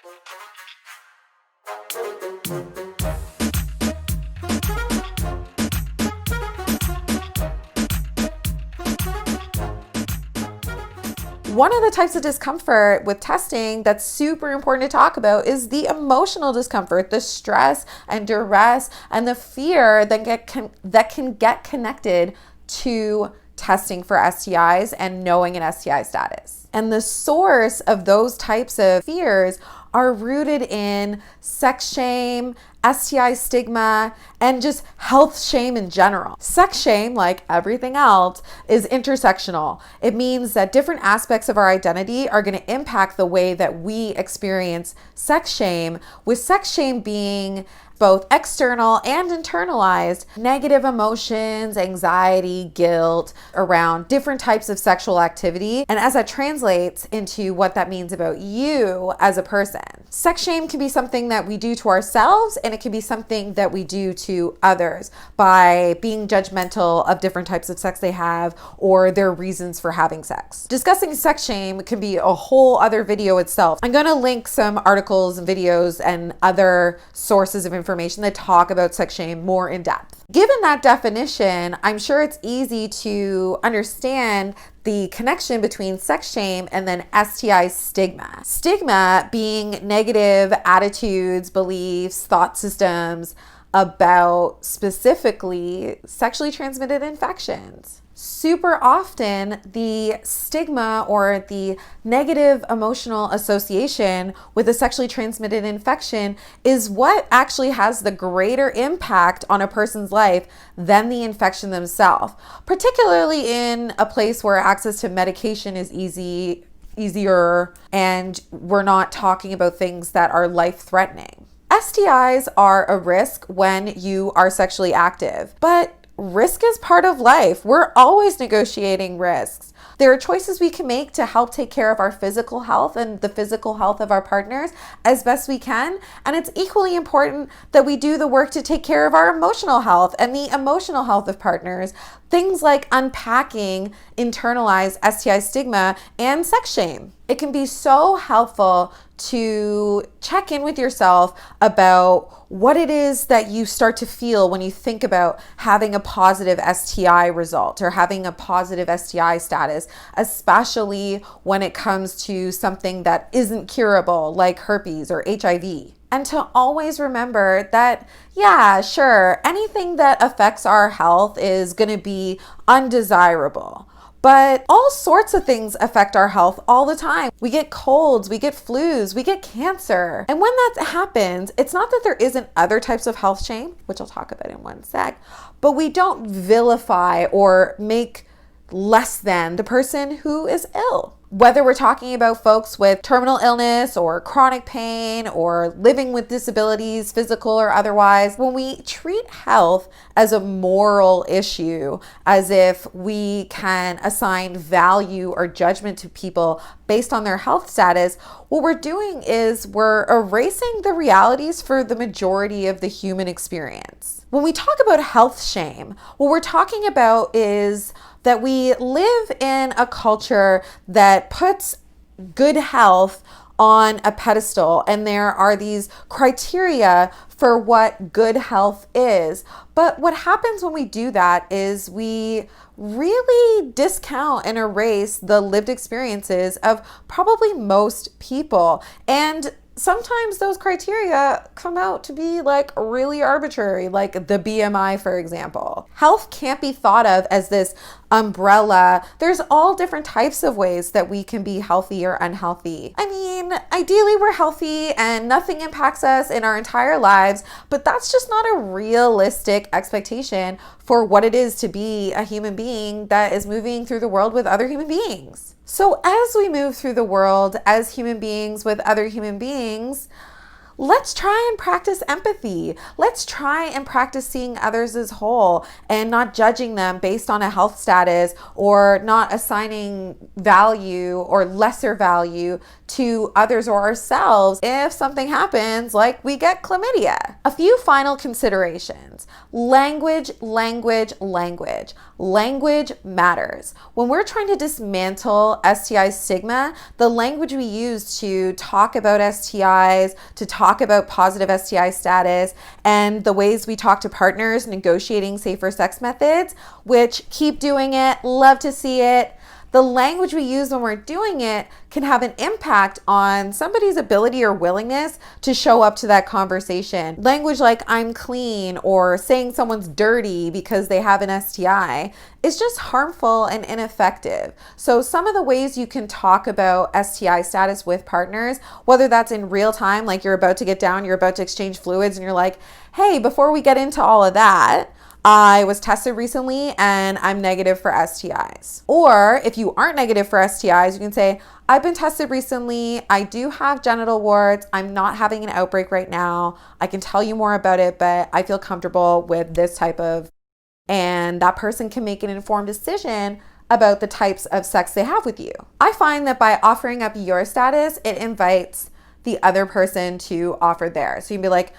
One of the types of discomfort with testing that's super important to talk about is the emotional discomfort, the stress and duress and the fear that can get connected to testing for STIs and knowing an STI status. And the source of those types of fears are rooted in sex shame, STI stigma, and just health shame in general. Sex shame, like everything else, is intersectional. It means that different aspects of our identity are going to impact the way that we experience sex shame, with sex shame being both external and internalized negative emotions, anxiety, guilt around different types of sexual activity. And as that translates into what that means about you as a person. Sex shame can be something that we do to ourselves, and it can be something that we do to others by being judgmental of different types of sex they have or their reasons for having sex. Discussing sex shame can be a whole other video itself. I'm going to link some articles and videos and other sources of information that talk about sex shame more in depth. Given that definition, I'm sure it's easy to understand the connection between sex shame and then STI stigma. Stigma being negative attitudes, beliefs, thought systems about specifically sexually transmitted infections. Super often, the stigma or the negative emotional association with a sexually transmitted infection is what actually has the greater impact on a person's life than the infection themselves, particularly in a place where access to medication is easier, and we're not talking about things that are life-threatening. STIs are a risk when you are sexually active, but risk is part of life. We're always negotiating risks. There are choices we can make to help take care of our physical health and the physical health of our partners as best we can. And it's equally important that we do the work to take care of our emotional health and the emotional health of partners. Things like unpacking internalized STI stigma and sex shame. It can be so helpful to check in with yourself about what it is that you start to feel when you think about having a positive STI result or having a positive STI status, especially when it comes to something that isn't curable like herpes or HIV. And to always remember that, yeah, sure, anything that affects our health is going to be undesirable. But all sorts of things affect our health all the time. We get colds, we get flus, we get cancer. And when that happens, it's not that there isn't other types of health shame, which I'll talk about in one sec, but we don't vilify or make less than the person who is ill. Whether we're talking about folks with terminal illness or chronic pain or living with disabilities, physical or otherwise, when we treat health as a moral issue, as if we can assign value or judgment to people based on their health status, what we're doing is we're erasing the realities for the majority of the human experience. When we talk about health shame, what we're talking about is that we live in a culture that puts good health on a pedestal, and there are these criteria for what good health is. But what happens when we do that is we really discount and erase the lived experiences of probably most people. And sometimes those criteria come out to be like really arbitrary, like the BMI, for example. Health can't be thought of as this umbrella. There's all different types of ways that we can be healthy or unhealthy. I mean, ideally we're healthy and nothing impacts us in our entire lives, but that's just not a realistic expectation for what it is to be a human being that is moving through the world with other human beings. So as we move through the world as human beings with other human beings, Let's try and practice empathy. Let's try and practice seeing others as whole and not judging them based on a health status or not assigning value or lesser value to others or ourselves if something happens, like we get chlamydia. A few final considerations. Language, language, language. Language matters. When we're trying to dismantle STI stigma, the language we use to talk about STIs, to talk about positive STI status, and the ways we talk to partners negotiating safer sex methods, which keep doing it, love to see it. The language we use when we're doing it can have an impact on somebody's ability or willingness to show up to that conversation. Language like I'm clean or saying someone's dirty because they have an STI is just harmful and ineffective. So some of the ways you can talk about STI status with partners, whether that's in real time, like you're about to get down, you're about to exchange fluids and you're like, hey, before we get into all of that, I was tested recently and I'm negative for STIs. Or if you aren't negative for STIs, you can say, I've been tested recently. I do have genital warts. I'm not having an outbreak right now. I can tell you more about it, but I feel comfortable with this type of, and that person can make an informed decision about the types of sex they have with you. I find that by offering up your status, it invites the other person to offer theirs. So you can be like,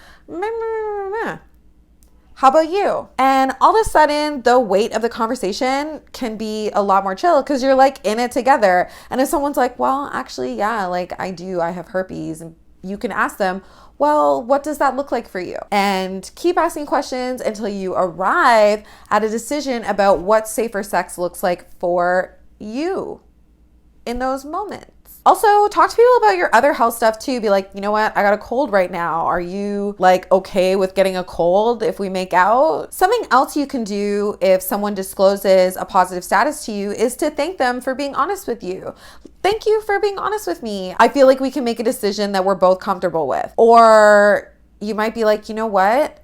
how about you? And all of a sudden, the weight of the conversation can be a lot more chill because you're like in it together. And if someone's like, well, actually, yeah, like I have herpes, and you can ask them, well, what does that look like for you? And keep asking questions until you arrive at a decision about what safer sex looks like for you in those moments. Also, talk to people about your other health stuff too. Be like, you know what? I got a cold right now. Are you like okay with getting a cold if we make out? Something else you can do if someone discloses a positive status to you is to thank them for being honest with you. Thank you for being honest with me. I feel like we can make a decision that we're both comfortable with. Or you might be like, you know what?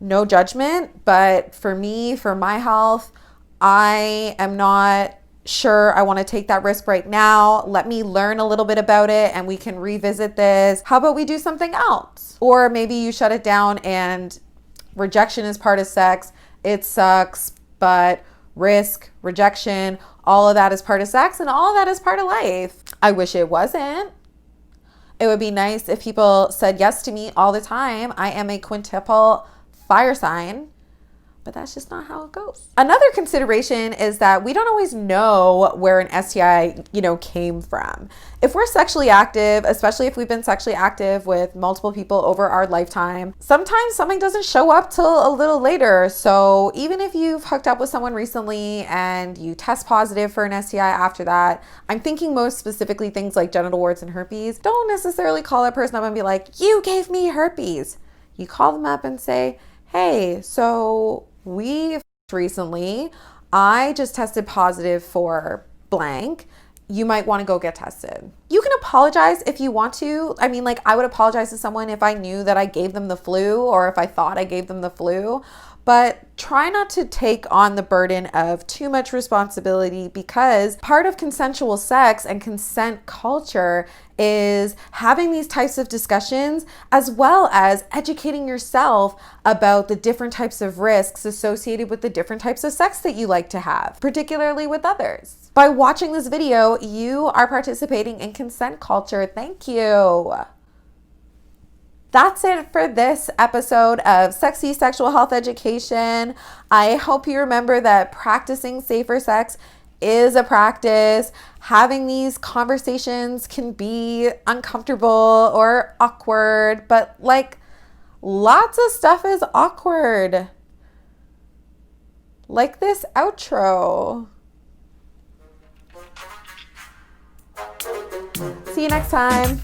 No judgment, but for me, for my health, I am not sure I want to take that risk right now. Let me learn a little bit about it and we can revisit this. How about we do something else? Or maybe you shut it down and rejection is part of sex. It sucks, but risk, rejection, all of that is part of sex and all of that is part of life. I wish it wasn't. It would be nice if people said yes to me all the time. I am a quintuple fire sign. But that's just not how it goes. Another consideration is that we don't always know where an STI, came from. If we're sexually active, especially if we've been sexually active with multiple people over our lifetime, sometimes something doesn't show up till a little later. So even if you've hooked up with someone recently and you test positive for an STI after that, I'm thinking most specifically things like genital warts and herpes, don't necessarily call that person up and be like, you gave me herpes. You call them up and say, hey, so we recently, I just tested positive for blank. You might want to go get tested. You can apologize if you want to. I mean, like I would apologize to someone if I knew that I gave them the flu or if I thought I gave them the flu. But try not to take on the burden of too much responsibility because part of consensual sex and consent culture is having these types of discussions as well as educating yourself about the different types of risks associated with the different types of sex that you like to have, particularly with others. By watching this video, you are participating in consent culture. Thank you. That's it for this episode of Sexy Sexual Health Education. I hope you remember that practicing safer sex is a practice. Having these conversations can be uncomfortable or awkward, but like lots of stuff is awkward. Like this outro. See you next time.